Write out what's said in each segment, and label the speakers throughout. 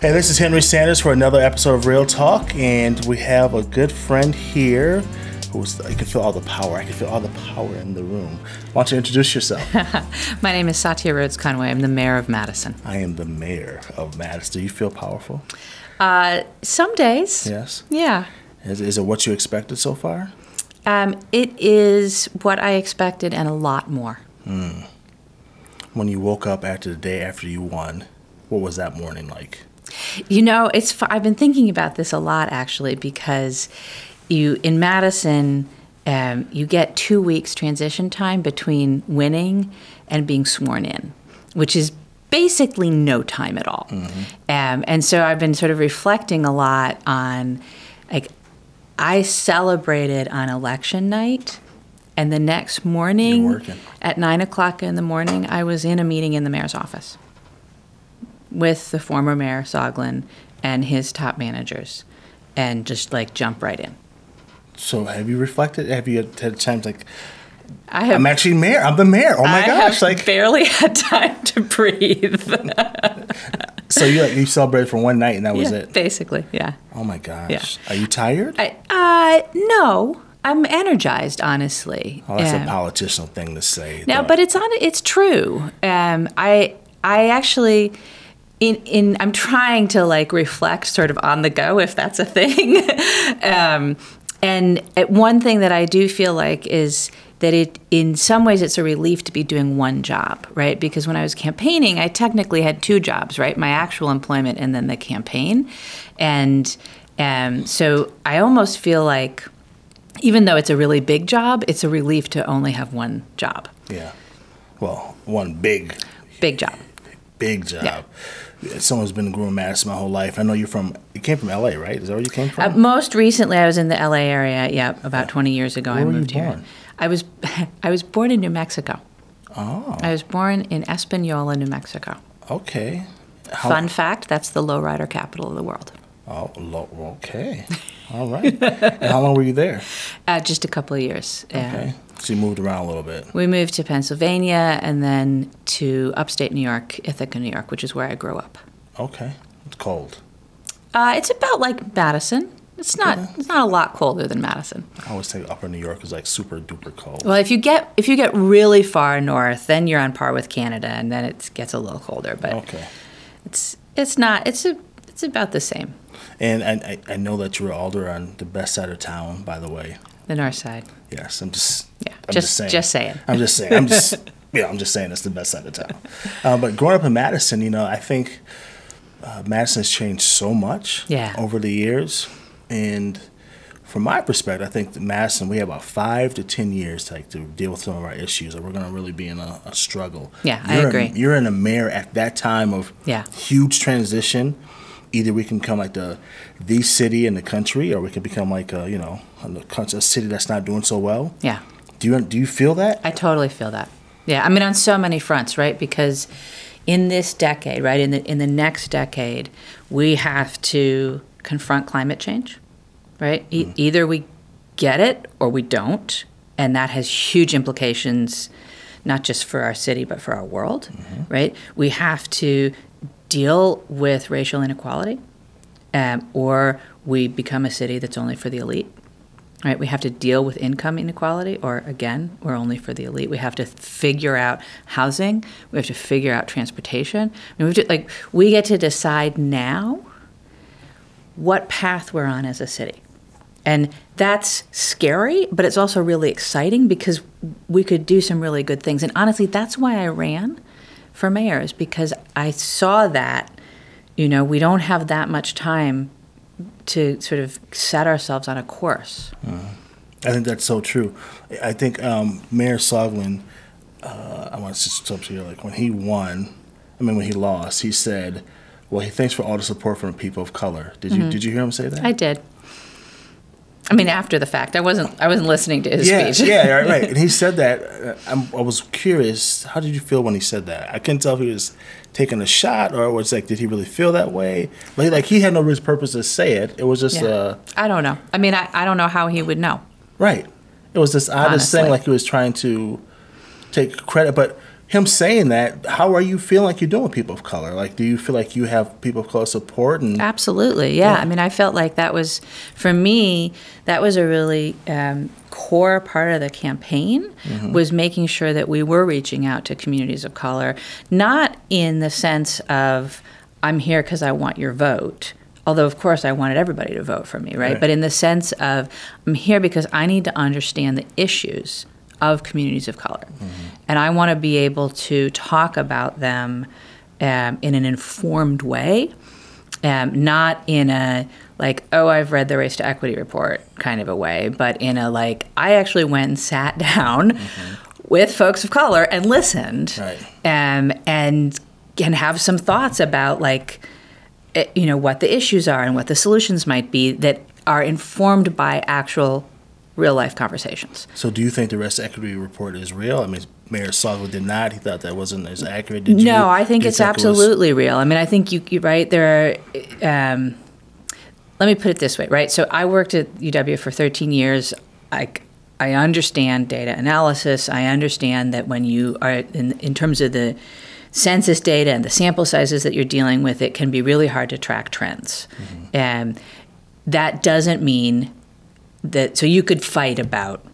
Speaker 1: Hey, this is Henry Sanders for another episode of Real Talk, and we have a good friend here who's, I can feel all the power. I can feel all the power in the room. Why don't you introduce yourself?
Speaker 2: My name is Satya Rhodes-Conway. I'm the mayor of Madison.
Speaker 1: I am the mayor of Madison. Do you feel powerful?
Speaker 2: Some days.
Speaker 1: Yes?
Speaker 2: Yeah.
Speaker 1: Is it what you expected so far?
Speaker 2: It is what I expected and a lot more.
Speaker 1: When you woke up after the day after you won, what was that morning like?
Speaker 2: You know, I've been thinking about this a lot, actually, because in Madison, you get 2 weeks transition time between winning and being sworn in, which is basically no time at all. Mm-hmm. And so I've been sort of reflecting a lot on, like, I celebrated on election night, and the next morning at 9 o'clock in the morning, I was in a meeting in the mayor's office with the former mayor, Soglin, and his top managers, and just, like, jump right in.
Speaker 1: So have you reflected? Have you had times like,
Speaker 2: I'm
Speaker 1: actually mayor. I'm the mayor. Oh my gosh!
Speaker 2: I have barely had time to breathe.
Speaker 1: So you celebrated for one night and that was it?
Speaker 2: Basically, yeah.
Speaker 1: Oh my gosh!
Speaker 2: Yeah.
Speaker 1: Are you tired?
Speaker 2: No. I'm energized, honestly.
Speaker 1: Oh, that's a politician thing to say.
Speaker 2: No, but it's true. I actually. I'm trying to, like, reflect sort of on the go, if that's a thing. And one thing that I do feel like is that in some ways it's a relief to be doing one job, right? Because when I was campaigning, I technically had two jobs, right? My actual employment and then the campaign. And so I almost feel like, even though it's a really big job, it's a relief to only have one job.
Speaker 1: Yeah. Well, one big
Speaker 2: job.
Speaker 1: Big job.
Speaker 2: Yeah.
Speaker 1: Someone's been growing Madison my whole life. I know you came from LA, right? Is that where you came from?
Speaker 2: Most recently, I was in the LA area. Yeah, about 20 years ago, I moved here. I was born in New Mexico. Oh. I was born in Espanola, New Mexico.
Speaker 1: Okay.
Speaker 2: Fun fact: that's the lowrider capital of the world.
Speaker 1: Oh, okay. All right. And how long were you there?
Speaker 2: Just a couple of years.
Speaker 1: Okay. So you moved around a little bit.
Speaker 2: We moved to Pennsylvania and then to upstate New York, Ithaca, New York, which is where I grew up.
Speaker 1: Okay. It's cold.
Speaker 2: It's about like Madison. It's not a lot colder than Madison.
Speaker 1: I always think upper New York is like super duper cold.
Speaker 2: Well, if you get really far north, then you're on par with Canada, and then it gets a little colder. But
Speaker 1: okay.
Speaker 2: It's about the same.
Speaker 1: And I know that you were older on the best side of town, by the way.
Speaker 2: The north side.
Speaker 1: Yes, I'm just saying.
Speaker 2: Just saying.
Speaker 1: I'm just saying it's the best side of town. But growing up in Madison, I think Madison has changed so much over the years. And from my perspective, I think that Madison, we have about 5 to 10 years to deal with some of our issues, or we're going to really be in a struggle.
Speaker 2: Yeah, I agree.
Speaker 1: You're in a mayor at that time of huge transition. Either we can become like the city in the country, or we can become like a city that's not doing so well.
Speaker 2: Yeah.
Speaker 1: Do you feel that?
Speaker 2: I totally feel that. Yeah. I mean, on so many fronts, right? Because in this decade, right, in the next decade, we have to confront climate change, right? Either we get it or we don't, and that has huge implications, not just for our city but for our world, right? We have to deal with racial inequality, or we become a city that's only for the elite, right? We have to deal with income inequality, or again, we're only for the elite. We have to figure out housing. We have to figure out transportation. I mean, we get to decide now what path we're on as a city. And that's scary, but it's also really exciting because we could do some really good things. And honestly, that's why I ran for mayor, is because I saw that, we don't have that much time to sort of set ourselves on a course.
Speaker 1: I think that's so true. I think Mayor Soglin, I want to stop here, like when he lost, he said, well, he thanks for all the support from people of color. Did you hear him say that?
Speaker 2: I did. I mean, after the fact, I wasn't listening to his speech.
Speaker 1: Yeah, right. And he said that. I was curious. How did you feel when he said that? I couldn't tell if he was taking a shot or was like, did he really feel that way? Like he had no real purpose to say it. It was just.
Speaker 2: I don't know. I mean, I don't know how he would know.
Speaker 1: Right. It was this oddest thing, like he was trying to take credit. But him saying that, how are you feeling like you're doing with people of color? Like, do you feel like you have people of color support? And
Speaker 2: Absolutely, yeah. I mean, I felt like that was, for me, that was a really core part of the campaign, was making sure that we were reaching out to communities of color, not in the sense of, I'm here because I want your vote, although, of course, I wanted everybody to vote for me, right? But in the sense of, I'm here because I need to understand the issues of communities of color. And I want to be able to talk about them in an informed way, not in a, like, oh, I've read the Race to Equity report kind of a way, but in a, like, I actually went and sat down with folks of color and listened, and have some thoughts about, like, you know, what the issues are and what the solutions might be that are informed by actual real-life conversations.
Speaker 1: So do you think the Race to Equity report is real? I mean, Mayor Satya did not. He thought that wasn't as accurate. Did you?
Speaker 2: No, I think it's absolutely real. I mean, I think you're right. There are, let me put it this way, right? So I worked at UW for 13 years. I understand data analysis. I understand that when you are, in terms of the census data and the sample sizes that you're dealing with, it can be really hard to track trends. And that doesn't mean that, so you could fight about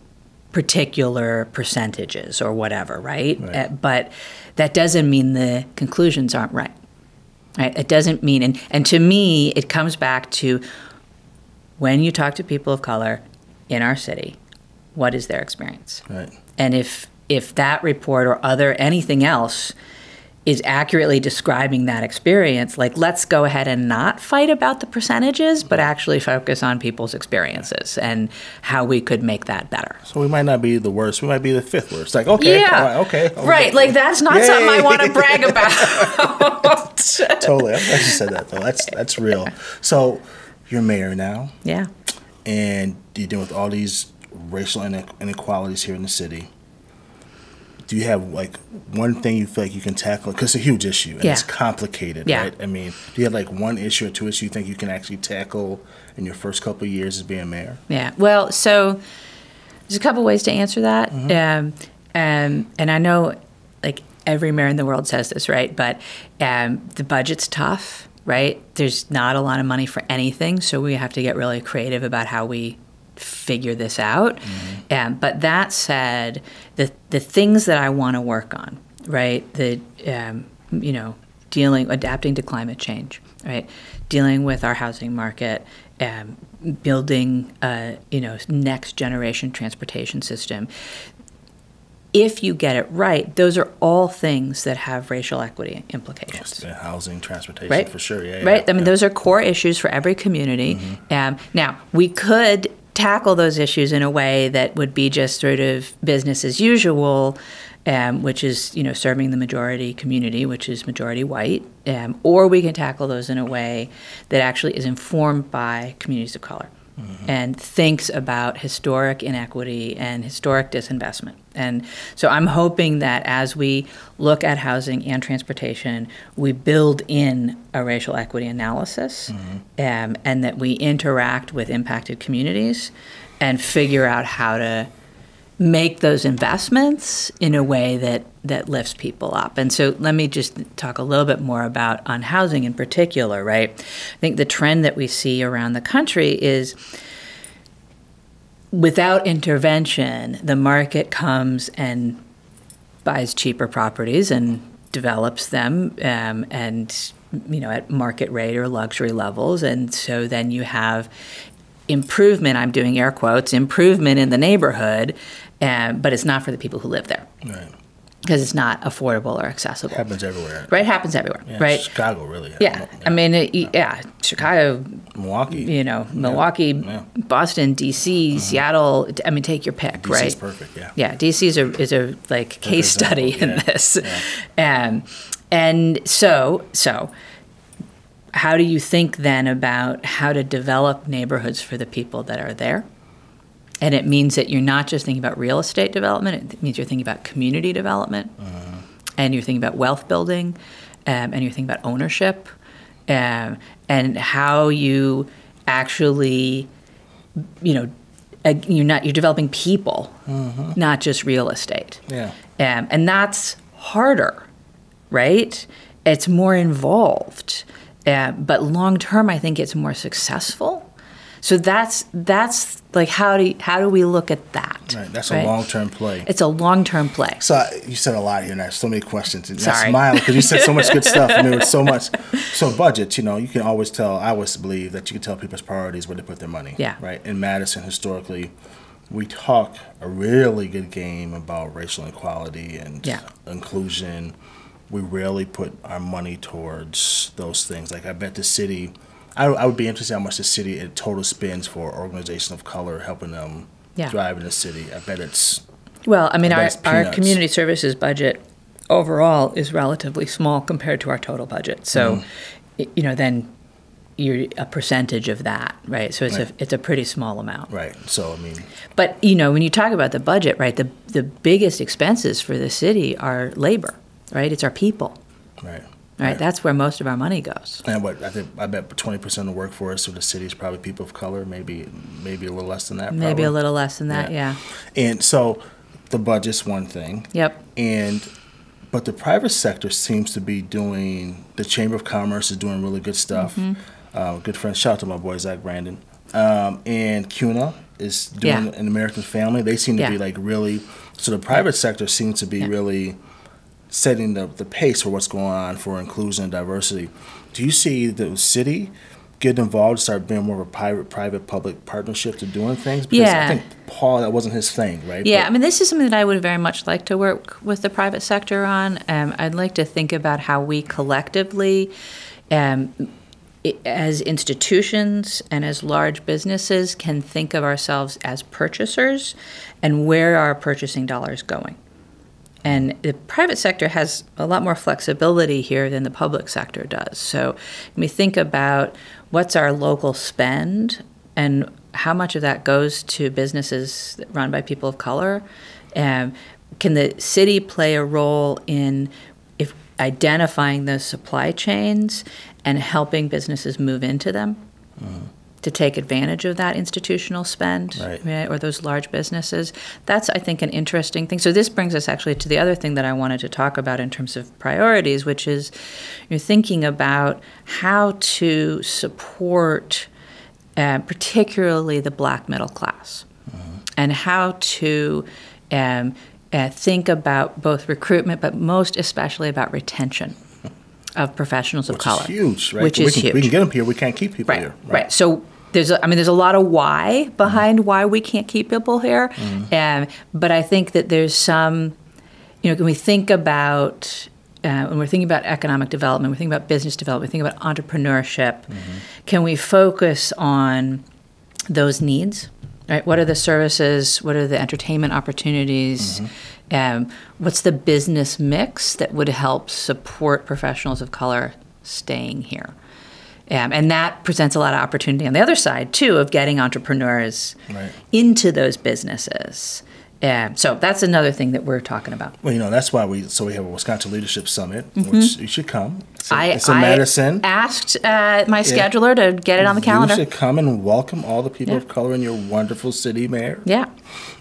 Speaker 2: particular percentages or whatever, right? But that doesn't mean the conclusions aren't right. Right? It doesn't mean, and to me, it comes back to when you talk to people of color in our city, what is their experience? And if that report or anything else is accurately describing that experience, like, let's go ahead and not fight about the percentages, but actually focus on people's experiences and how we could make that better.
Speaker 1: So we might not be the worst. We might be the fifth worst. Like, okay, okay.
Speaker 2: Right, like, that's not something I want to brag about.
Speaker 1: Totally. I'm glad you said that, though. That's real. So you're mayor now.
Speaker 2: Yeah.
Speaker 1: And you're dealing with all these racial inequalities here in the city. Do you have, like, one thing you feel like you can tackle? Because it's a huge issue, and it's complicated, right? I mean, do you have, like, one issue or two issues you think you can actually tackle in your first couple of years as being mayor? Yeah.
Speaker 2: Well, so there's a couple ways to answer that. And I know, like, every mayor in the world says this, right? But the budget's tough, right? There's not a lot of money for anything, so we have to get really creative about how we figure this out. But that said, the things that I want to work on, right? You know, adapting to climate change, right? Dealing with our housing market, building you know, next generation transportation system. If you get it right, those are all things that have racial equity implications.
Speaker 1: Housing, transportation, for sure.
Speaker 2: I mean, those are core issues for every community. Now, we could tackle those issues in a way that would be just sort of business as usual, which is, you know, serving the majority community, which is majority white, or we can tackle those in a way that actually is informed by communities of color and thinks about historic inequity and historic disinvestment. And so I'm hoping that as we look at housing and transportation, we build in a racial equity analysis, and that we interact with impacted communities and figure out how to make those investments in a way that lifts people up. And so let me just talk a little bit more about on housing in particular, right? I think the trend that we see around the country is, without intervention, the market comes and buys cheaper properties and develops them, and, you know, at market rate or luxury levels. And so then you have improvement, I'm doing air quotes, improvement in the neighborhood, but it's not for the people who live there.
Speaker 1: Right.
Speaker 2: Because it's not affordable or accessible.
Speaker 1: It happens everywhere.
Speaker 2: Right, happens everywhere, right?
Speaker 1: Chicago, really.
Speaker 2: I mean, Chicago,
Speaker 1: Milwaukee.
Speaker 2: You know, Milwaukee, Boston, D.C., Seattle. I mean, take your pick, right?
Speaker 1: DC's perfect,
Speaker 2: Yeah, D.C. is a like case study in this. And so how do you think then about how to develop neighborhoods for the people that are there? And it means that you're not just thinking about real estate development. It means you're thinking about community development, and you're thinking about wealth building, and you're thinking about ownership, and how you actually, you know, you're developing people, not just real estate. And that's harder, right? It's more involved. But long term, I think it's more successful. So that's like, how do we look at that?
Speaker 1: Right, that's a long-term play.
Speaker 2: It's a long-term play.
Speaker 1: So you said a lot here, and I have so many questions. And I smile because you said so much good stuff. I mean, it's so much. So budgets, you can always tell. I always believe that you can tell people's priorities where they put their money.
Speaker 2: Yeah.
Speaker 1: Right. In Madison, historically, we talk a really good game about racial inequality and inclusion. We rarely put our money towards those things. Like, I bet the city. I would be interested how much the city in total spends for organizations of color, helping them drive in the city. I bet it's.
Speaker 2: Well, I mean, our community services budget overall is relatively small compared to our total budget. So, then you're a percentage of that, right? So it's a pretty small amount.
Speaker 1: Right. So, I mean.
Speaker 2: But, when you talk about the budget, right, the biggest expenses for the city are labor, right? It's our people. Right, that's where most of our money goes.
Speaker 1: And I bet 20% of the workforce of the city is probably people of color. Maybe a little less than that. Probably.
Speaker 2: Maybe a little less than that. Yeah.
Speaker 1: And so, the budget's one thing.
Speaker 2: Yep.
Speaker 1: But the private sector seems to be doing. The Chamber of Commerce is doing really good stuff. Good friend, shout out to my boy Zach Brandon, and CUNA is doing an American Family. They seem to be like really. So the private sector seems to be really setting the pace for what's going on for inclusion and diversity. Do you see the city get involved, start being more of a private-public partnership to doing things? Because I think Paul, that wasn't his thing, right?
Speaker 2: Yeah, I mean, this is something that I would very much like to work with the private sector on. I'd like to think about how we collectively, as institutions and as large businesses, can think of ourselves as purchasers and where are purchasing dollars going. And the private sector has a lot more flexibility here than the public sector does. So when we think about what's our local spend and how much of that goes to businesses run by people of color, can the city play a role in identifying those supply chains and helping businesses move into them? To take advantage of that institutional spend, right, or those large businesses. That's, I think, an interesting thing. So this brings us actually to the other thing that I wanted to talk about in terms of priorities, which is you're thinking about how to support particularly the Black middle class, and how to think about both recruitment, but most especially about retention of professionals of color.
Speaker 1: Which is huge, right?
Speaker 2: Which is huge.
Speaker 1: We can get them here. We can't keep people here.
Speaker 2: Right. So there's a lot of why behind why we can't keep people here. But I think that there's some, when we think about, when we're thinking about economic development, we're thinking about business development, we're thinking about entrepreneurship, can we focus on those needs? Right? What are the services? What are the entertainment opportunities? What's the business mix that would help support professionals of color staying here? And that presents a lot of opportunity on the other side, too, of getting entrepreneurs into those businesses. So that's another thing that we're talking about.
Speaker 1: Well, that's why we have a Wisconsin Leadership Summit, which you should come. It's in Madison.
Speaker 2: I asked my scheduler to get it on the calendar.
Speaker 1: You should come and welcome all the people of color in your wonderful city, Mayor.
Speaker 2: Yeah.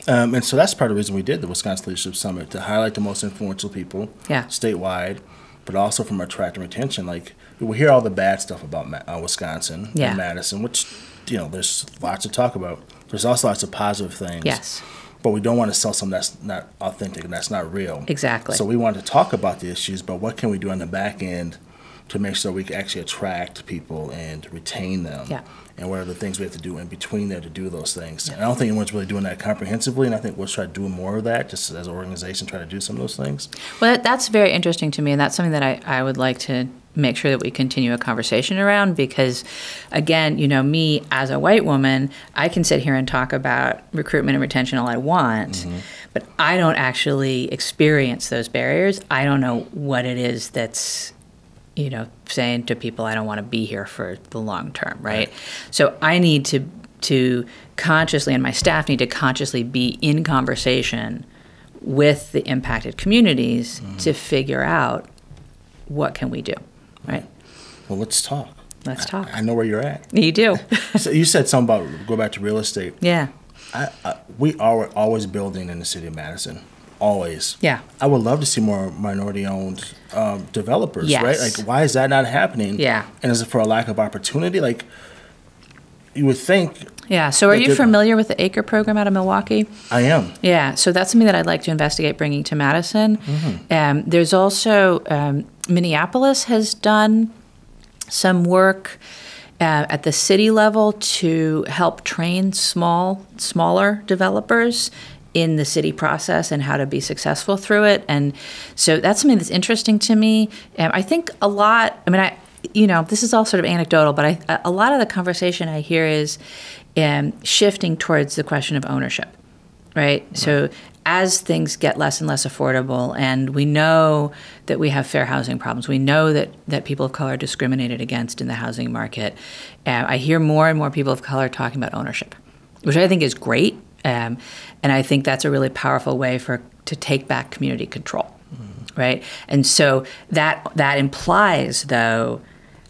Speaker 1: And so that's part of the reason we did the Wisconsin Leadership Summit, to highlight the most influential people statewide, but also from attract and retention. Like, we hear all the bad stuff about Wisconsin and Madison, which, there's lots to talk about. There's also lots of positive things.
Speaker 2: Yes.
Speaker 1: But we don't want to sell something that's not authentic and that's not real.
Speaker 2: Exactly.
Speaker 1: So we want to talk about the issues, but what can we do on the back end to make sure we can actually attract people and retain them?
Speaker 2: Yeah.
Speaker 1: And what are the things we have to do in between there to do those things? And I don't think anyone's really doing that comprehensively, and I think we'll try to do more of that, just as an organization, try to do some of those things.
Speaker 2: Well, that's very interesting to me, and that's something that I would like to make sure that we continue a conversation around, because, again, me as a white woman, I can sit here and talk about recruitment and retention all I want, but I don't actually experience those barriers. I don't know what it is that's, saying to people, I don't want to be here for the long term, right? So I need to consciously, and my staff need to consciously be in conversation with the impacted communities to figure out what can we do. Right.
Speaker 1: Well, let's talk.
Speaker 2: Let's talk.
Speaker 1: I know where you're at.
Speaker 2: You do.
Speaker 1: So you said something about go back to real estate.
Speaker 2: Yeah.
Speaker 1: We are always building in the city of Madison. always.
Speaker 2: Yeah.
Speaker 1: I would love to see more minority-owned developers,
Speaker 2: Yes.
Speaker 1: right? Like, why is that not happening?
Speaker 2: Yeah.
Speaker 1: And is it for a lack of opportunity? Like, you would think.
Speaker 2: Yeah. So are you familiar with the ACRE program out of Milwaukee?
Speaker 1: I am.
Speaker 2: Yeah. So that's something that I'd like to investigate bringing to Madison. There's also Minneapolis has done some work at the city level to help train smaller developers in the city process and how to be successful through it. And so that's something that's interesting to me. I think a lot, this is all sort of anecdotal, but a lot of the conversation I hear is shifting towards the question of ownership, right? So as things get less and less affordable, and we know that we have fair housing problems, we know that people of color are discriminated against in the housing market, I hear more and more people of color talking about ownership, which I think is great. And I think that's a really powerful way to take back community control, right? And so that implies, though,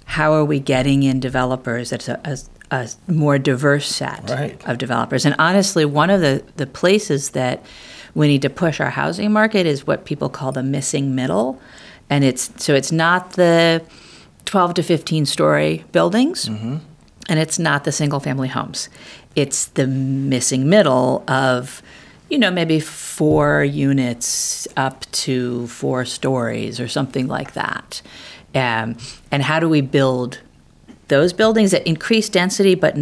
Speaker 2: how are we getting in developers that's a more diverse set of developers? And honestly, one of the places that we need to push our housing market is what people call the missing middle. And it's not the 12 to 15 story buildings, and it's not the single family homes. It's the missing middle of, maybe 4 units up to 4 stories or something like that. And how do we build those buildings that increase density, but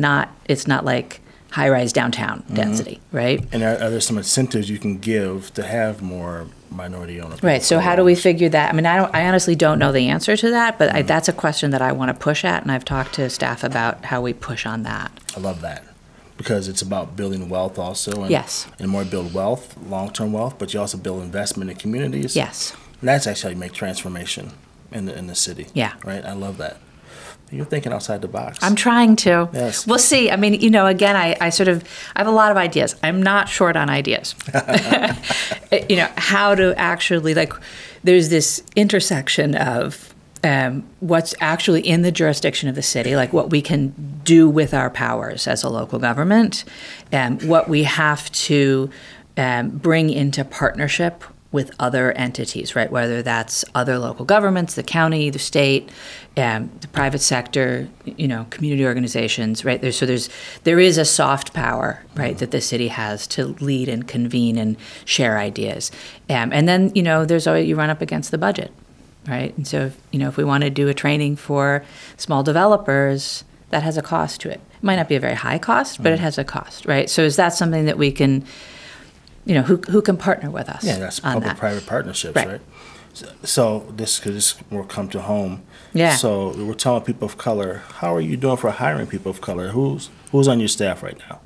Speaker 2: it's not like high-rise downtown density, right?
Speaker 1: And are there some incentives you can give to have more minority-owned?
Speaker 2: Right. So how do we figure that? I honestly don't know the answer to that, but that's a question that I want to push at, and I've talked to staff about how we push on that.
Speaker 1: I love that, because it's about building wealth also. And,
Speaker 2: yes.
Speaker 1: And more build wealth, long-term wealth, but you also build investment in communities.
Speaker 2: Yes.
Speaker 1: And that's actually how you make transformation in the city.
Speaker 2: Yeah.
Speaker 1: Right? I love that. You're thinking outside the box.
Speaker 2: I'm trying to.
Speaker 1: Yes.
Speaker 2: We'll see. Again, I have a lot of ideas. I'm not short on ideas. How to actually, there's this intersection of what's actually in the jurisdiction of the city, like what we can do with our powers as a local government, what we have to bring into partnership with other entities, right? Whether that's other local governments, the county, the state, the private sector, community organizations, right? There is a soft power, right, that the city has to lead and convene and share ideas. And then, there's always, you run up against the budget, right? And so, if we want to do a training for small developers, that has a cost to it. It might not be a very high cost, but it has a cost, right? So is that something that we can, who can partner with us?
Speaker 1: Yeah, that's public-private partnerships, right? So this will come to home.
Speaker 2: Yeah.
Speaker 1: So we're telling people of color, how are you doing for hiring people of color? Who's on your staff right now?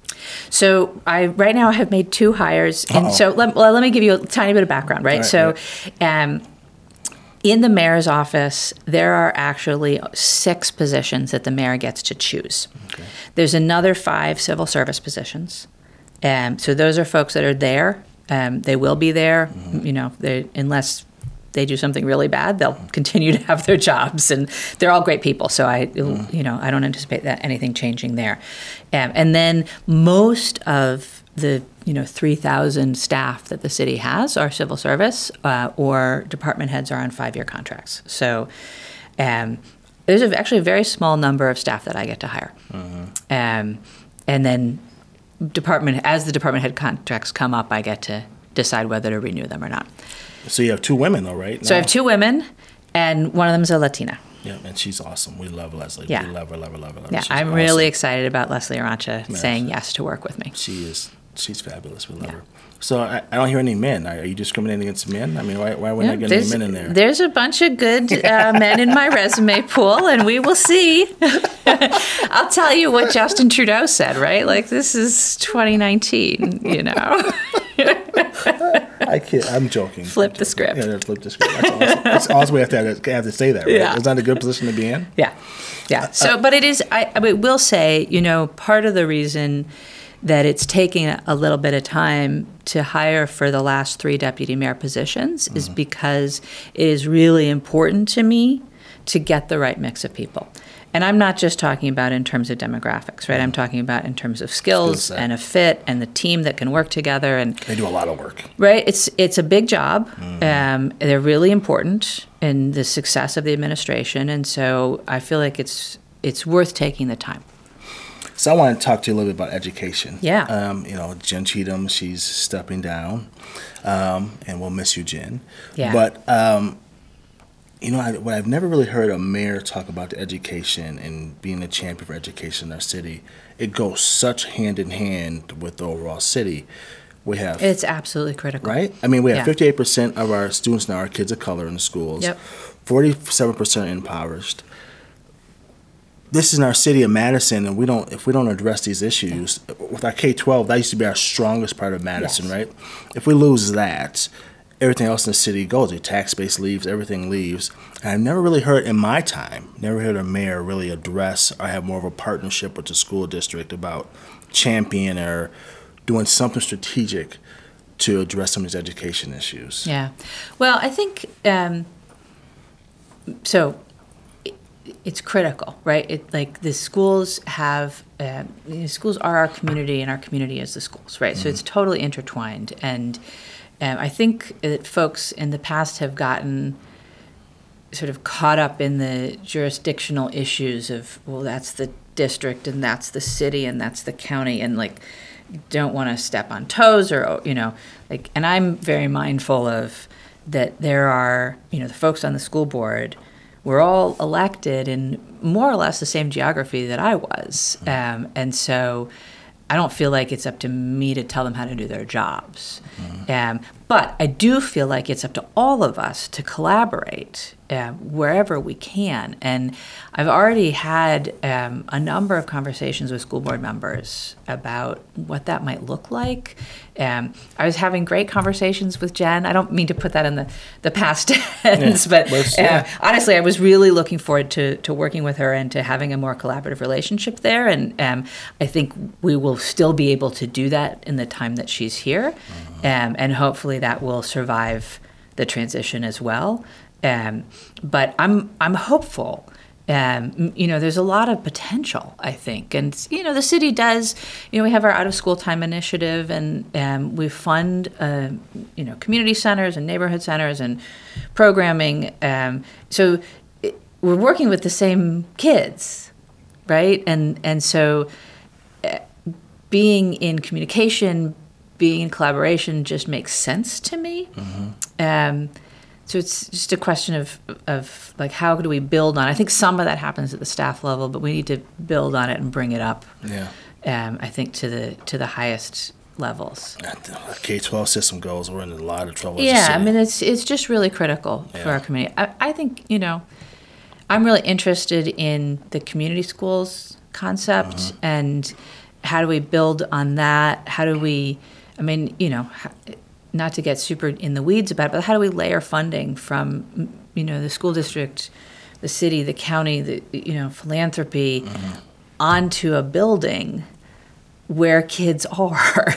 Speaker 2: So right now I have made 2 hires, and so let me give you a tiny bit of background, right? In the mayor's office, there are actually 6 positions that the mayor gets to choose. Okay. There's another 5 civil service positions. So those are folks that are there. They will be there, unless they do something really bad, they'll continue to have their jobs, and they're all great people. So I don't anticipate that anything changing there. And then most of the 3,000 staff that the city has are civil service, or department heads are on 5-year contracts. So there's actually a very small number of staff that I get to hire, and then as the department head contracts come up, I get to decide whether to renew them or not.
Speaker 1: So you have 2 women, though, right?
Speaker 2: So I have 2 women, and one of them is a Latina.
Speaker 1: Yeah, and she's awesome. We love Leslie.
Speaker 2: Yeah.
Speaker 1: We love her.
Speaker 2: Yeah,
Speaker 1: she's
Speaker 2: I'm
Speaker 1: awesome.
Speaker 2: really excited about Leslie Arancha saying yes to work with me.
Speaker 1: She's fabulous. We love her. So I don't hear any men. Are you discriminating against men? Why are we not getting any men in there?
Speaker 2: There's a bunch of good men in my resume pool, and we will see. I'll tell you what Justin Trudeau said, right? This is 2019,
Speaker 1: I kid. I'm joking.
Speaker 2: Flip the script.
Speaker 1: Yeah, flip the script. That's awesome. That's awesome. We have to say that, right?
Speaker 2: Yeah.
Speaker 1: Is that a good position to be in?
Speaker 2: Yeah. Yeah. So, but it is, I will say, part of the reason that it's taking a little bit of time to hire for the last 3 deputy mayor positions is because it is really important to me to get the right mix of people. And I'm not just talking about in terms of demographics, right? I'm talking about in terms of skills and a fit and the team that can work together. And
Speaker 1: they do a lot of work,
Speaker 2: right? It's a big job. They're really important in the success of the administration, and so I feel like it's worth taking the time.
Speaker 1: So I want to talk to you a little bit about education.
Speaker 2: Yeah.
Speaker 1: Jen Cheatham, she's stepping down, and we'll miss you, Jen.
Speaker 2: Yeah.
Speaker 1: But what I've never really heard a mayor talk about the education and being a champion for education in our city. It goes such hand in hand with the overall city. It's
Speaker 2: absolutely critical,
Speaker 1: right? I mean, we have 58% of our students now are kids of color in the schools.
Speaker 2: Yep.
Speaker 1: 47% impoverished. This is in our city of Madison, and if we don't address these issues with our K-12, that used to be our strongest part of Madison, right? If we lose that, everything else in the city goes. The tax base leaves, everything leaves. And I've never really heard, in my time, a mayor really address or have more of a partnership with the school district about championing or doing something strategic to address some of these education issues.
Speaker 2: Yeah. Well, I think, so it's critical, right? The schools have, schools are our community and our community is the schools, right? So it's totally intertwined. And I think that folks in the past have gotten sort of caught up in the jurisdictional issues of, well, that's the district and that's the city and that's the county, and don't want to step on toes or, and I'm very mindful of that there are, the folks on the school board, we're all elected in more or less the same geography that I was. And so I don't feel like it's up to me to tell them how to do their jobs. But I do feel like it's up to all of us to collaborate wherever we can. And I've already had a number of conversations with school board members about what that might look like. I was having great conversations with Jen. I don't mean to put that in the past tense, but honestly, I was really looking forward to working with her and to having a more collaborative relationship there. And I think we will still be able to do that in the time that she's here. And hopefully that will survive the transition as well. But I'm hopeful. There's a lot of potential, I think. And, the city does, we have our out-of-school time initiative, and we fund, community centers and neighborhood centers and programming. So we're working with the same kids, right? And so being in communication, being in collaboration just makes sense to me. So it's just a question of how do we build on it? I think some of that happens at the staff level, but we need to build on it and bring it up. I think to the highest levels.
Speaker 1: The K-12 system goes, we're in a lot of trouble.
Speaker 2: I mean it's just really critical for our community. I think I'm really interested in the community schools concept and how do we build on that? How do we? Not to get super in the weeds about it, but how do we layer funding from, the school district, the city, the county, the, philanthropy onto a building where kids are,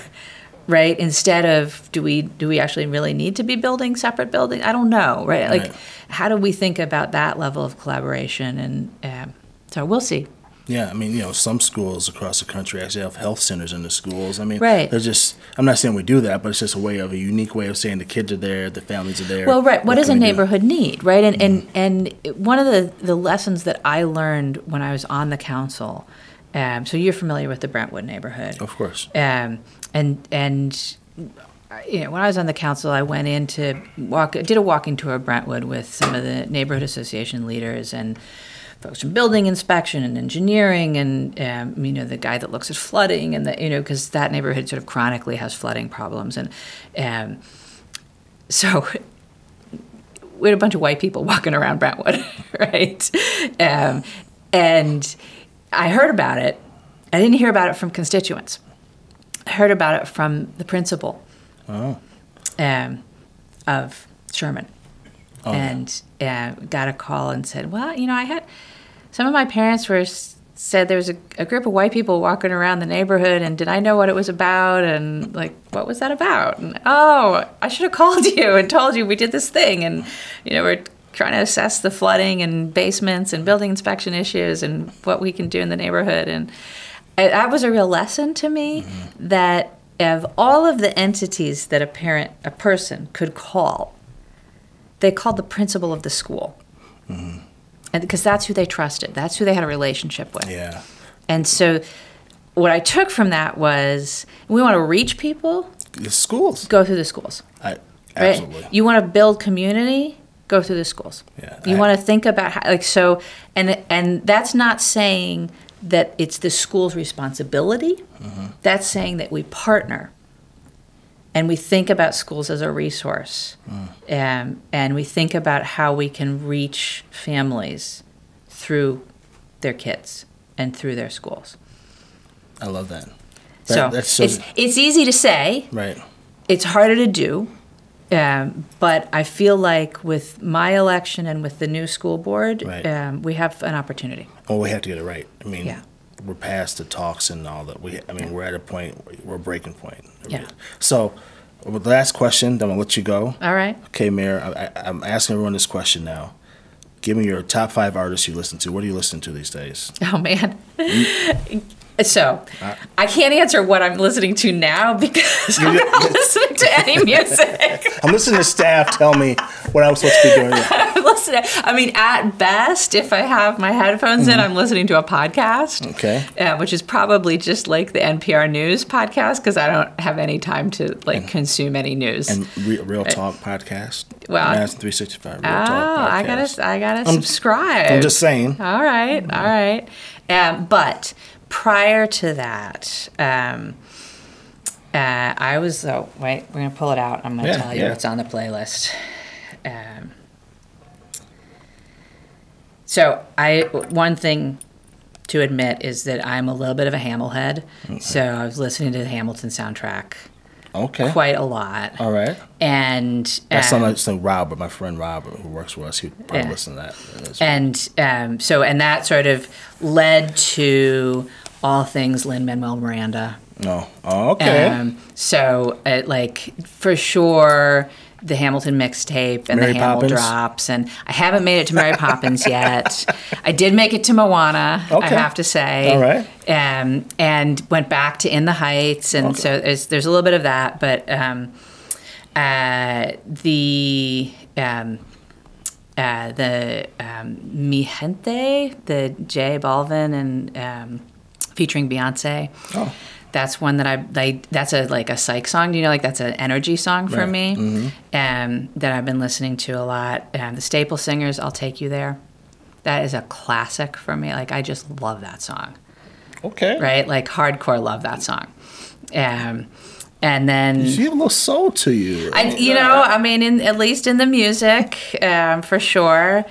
Speaker 2: right? Instead of, do we actually really need to be building separate buildings? I don't know, right? How do we think about that level of collaboration? And so we'll see.
Speaker 1: Yeah, some schools across the country actually have health centers in the schools.
Speaker 2: Right.
Speaker 1: They're just, I'm not saying we do that, but it's just a unique way of saying the kids are there, the families are there.
Speaker 2: Well, right. What does a neighborhood need, right? And one of the lessons that I learned when I was on the council, so you're familiar with the Brentwood neighborhood.
Speaker 1: Of course.
Speaker 2: And when I was on the council, I went in did a walking tour of Brentwood with some of the neighborhood association leaders and folks from building inspection and engineering and, the guy that looks at flooding and because that neighborhood sort of chronically has flooding problems. And so we had a bunch of white people walking around Brentwood, right? And I heard about it. I didn't hear about it from constituents. I heard about it from the principal of Sherman. And got a call and said, well, I had some of my parents said there was a group of white people walking around the neighborhood, and did I know what it was about? And what was that about? And I should have called you and told you we did this thing, and we're trying to assess the flooding and basements and building inspection issues and what we can do in the neighborhood. And that was a real lesson to me that of all of the entities that a person could call, they called the principal of the school. And because that's who they trusted. That's who they had a relationship with.
Speaker 1: Yeah.
Speaker 2: And so what I took from that was, we want to reach people.
Speaker 1: The schools.
Speaker 2: Go through the schools.
Speaker 1: Absolutely.
Speaker 2: Right? You want to build community, go through the schools.
Speaker 1: Yeah.
Speaker 2: You want to think about how, like, so, and that's not saying that it's the school's responsibility. That's saying that we partner and we think about schools as a resource. And we think about how we can reach families through their kids and through their schools.
Speaker 1: I love that.
Speaker 2: That's so it's easy to say.
Speaker 1: Right.
Speaker 2: It's harder to do. But I feel like with my election and with the new school board, we have an opportunity.
Speaker 1: Well, we have to get it right. I mean, we're past the talks and all that. We're at a point, we're a breaking point.
Speaker 2: Yeah.
Speaker 1: So, the last question, then I'll let you go.
Speaker 2: All right.
Speaker 1: Okay, Mayor, I'm asking everyone this question now. Give me your top 5 artists you listen to. What are you listening to these days?
Speaker 2: Oh, man. So, I can't answer what I'm listening to now because I'm not listening to any music.
Speaker 1: I'm listening to staff tell me what I'm supposed to be doing.
Speaker 2: I'm listening. I mean, at best, if I have my headphones in, I'm listening to a podcast.
Speaker 1: Okay.
Speaker 2: Which is probably just like the NPR News podcast because I don't have any time to consume any news.
Speaker 1: And Real Talk podcast.
Speaker 2: Well,
Speaker 1: Madison 365 Real Talk podcast.
Speaker 2: I gotta subscribe.
Speaker 1: I'm just saying.
Speaker 2: All right. But prior to that, I was, wait, we're going to pull it out. I'm going to tell you what's on the playlist. So one thing to admit is that I'm a little bit of a Hamill head. Okay. So I was listening to the Hamilton soundtrack. Okay. Quite a lot.
Speaker 1: All right.
Speaker 2: And
Speaker 1: that's something Robert, my friend Robert, who works with us, he'd probably listen to that.
Speaker 2: And that sort of led to all things Lin-Manuel Miranda.
Speaker 1: Oh, okay.
Speaker 2: For sure, the Hamilton mixtape and
Speaker 1: Mary
Speaker 2: the Hamill
Speaker 1: Poppins.
Speaker 2: drops. And I haven't made it to Mary Poppins yet. I did make it to Moana, I have to say.
Speaker 1: All right.
Speaker 2: And went back to In the Heights. And so there's a little bit of that. But the Mi Gente, the J Balvin and featuring Beyonce. Oh. That's one that that's a psych song. Do you know, that's an energy song for me, that I've been listening to a lot. The Staple Singers, I'll Take You There. That is a classic for me. I just love that song.
Speaker 1: Okay.
Speaker 2: Right? Hardcore love that song. And then
Speaker 1: you have a little soul to you.
Speaker 2: At least in the music, for sure.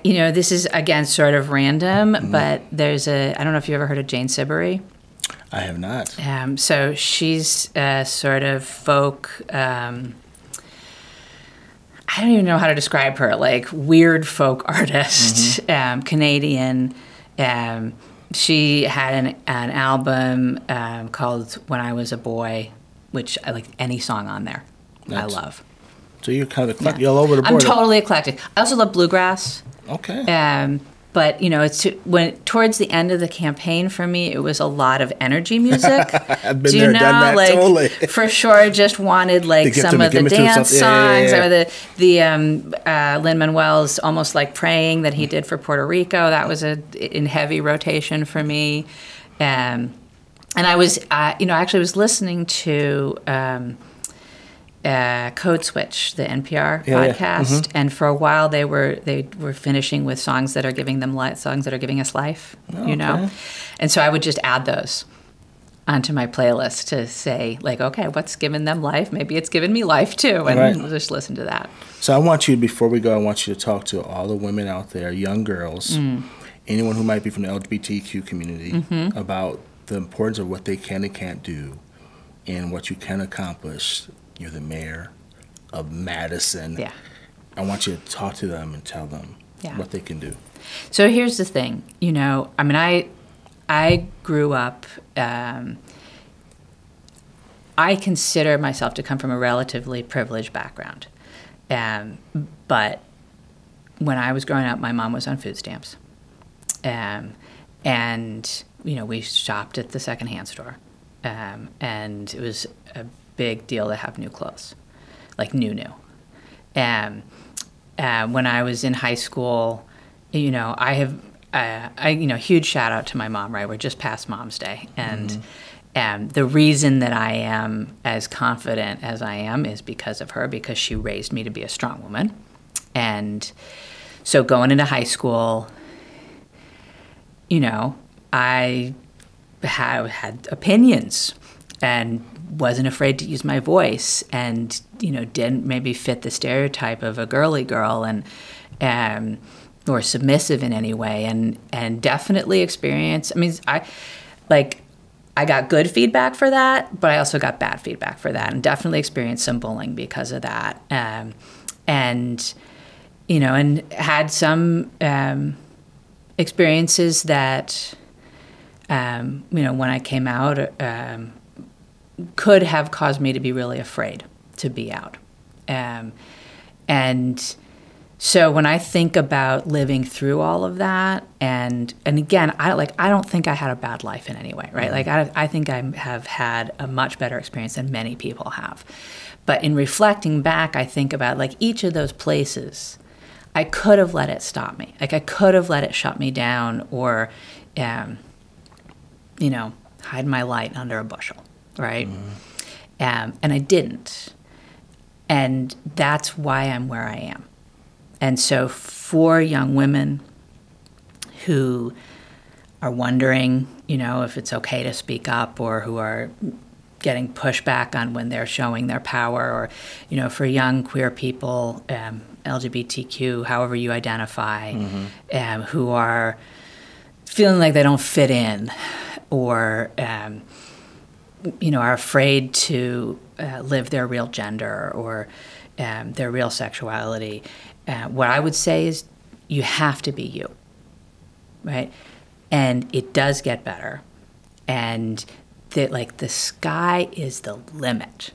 Speaker 2: This is, again, sort of random, but there's I don't know if you ever heard of Jane Siberry.
Speaker 1: I have not.
Speaker 2: So she's a sort of folk, I don't even know how to describe her, weird folk artist, Canadian. She had an album called When I Was a Boy, which I like any song on there. I love.
Speaker 1: So you're kind of eclectic. You're all over the board.
Speaker 2: I'm totally eclectic. I also love bluegrass.
Speaker 1: Okay.
Speaker 2: But it's towards the end of the campaign for me, it was a lot of energy music.
Speaker 1: I've been there, done that, totally.
Speaker 2: For sure, just wanted some of the dance songs, or the Lin-Manuel's Almost Like Praying that he did for Puerto Rico. That was in heavy rotation for me. And I was, actually was listening to Code Switch, the NPR podcast, and for a while they were finishing with songs that are giving them life, songs that are giving us life, and so I would just add those onto my playlist to say what's given them life? Maybe it's given me life too, and just listen to that.
Speaker 1: So I want you, before we go, I want you to talk to all the women out there, young girls, anyone who might be from the LGBTQ community, about the importance of what they can and can't do, and what you can accomplish. You're the mayor of Madison. Yeah. I want you to talk to them and tell them what they can do.
Speaker 2: So here's the thing. I grew up, I consider myself to come from a relatively privileged background. But when I was growing up, my mom was on food stamps. And, you know, we shopped at the secondhand store. And it was a big deal to have new clothes, like new. When I was in high school, you know, huge shout out to my mom, right? We're just past Mom's Day. And the reason that I am as confident as I am is because of her, because she raised me to be a strong woman. And so going into high school, you know, I had opinions and wasn't afraid to use my voice, and, you know, didn't maybe fit the stereotype of a girly girl and or submissive in any way, and definitely experienced. I mean, I got good feedback for that, but I also got bad feedback for that, and definitely experienced some bullying because of that. And you know, and had some experiences that, you know, when I came out, could have caused me to be really afraid to be out. And so when I think about living through all of that, and again, I don't think I had a bad life in any way, right? Like I think I have had a much better experience than many people have. But in reflecting back, I think about like each of those places, I could have let it stop me. Like I could have let it shut me down, or, you know, hide my light under a bushel, right? And I didn't. And that's why I'm where I am. And so for young women who are wondering, you know, if it's okay to speak up, or who are getting pushback on when they're showing their power, or, you know, for young queer people, LGBTQ, however you identify, who are feeling like they don't fit in, or, you know, are afraid to live their real gender or their real sexuality. What I would say is you have to be you, right? And it does get better. And that, like, the sky is the limit,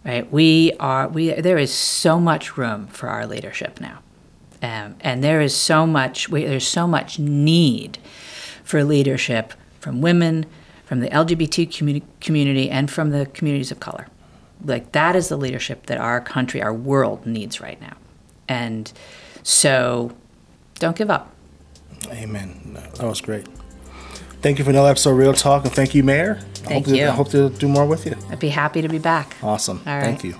Speaker 2: right? There is so much room for our leadership now. And there's so much need for leadership from women, from the LGBT community, and from the communities of color. Like, that is the leadership that our country, our world needs right now. And so don't give up.
Speaker 1: Amen. That was great. Thank you for another episode of Real Talk, and thank you, Mayor.
Speaker 2: Thank you.
Speaker 1: I hope to do more with you.
Speaker 2: I'd be happy to be back.
Speaker 1: Awesome.
Speaker 2: All right.
Speaker 1: Thank you.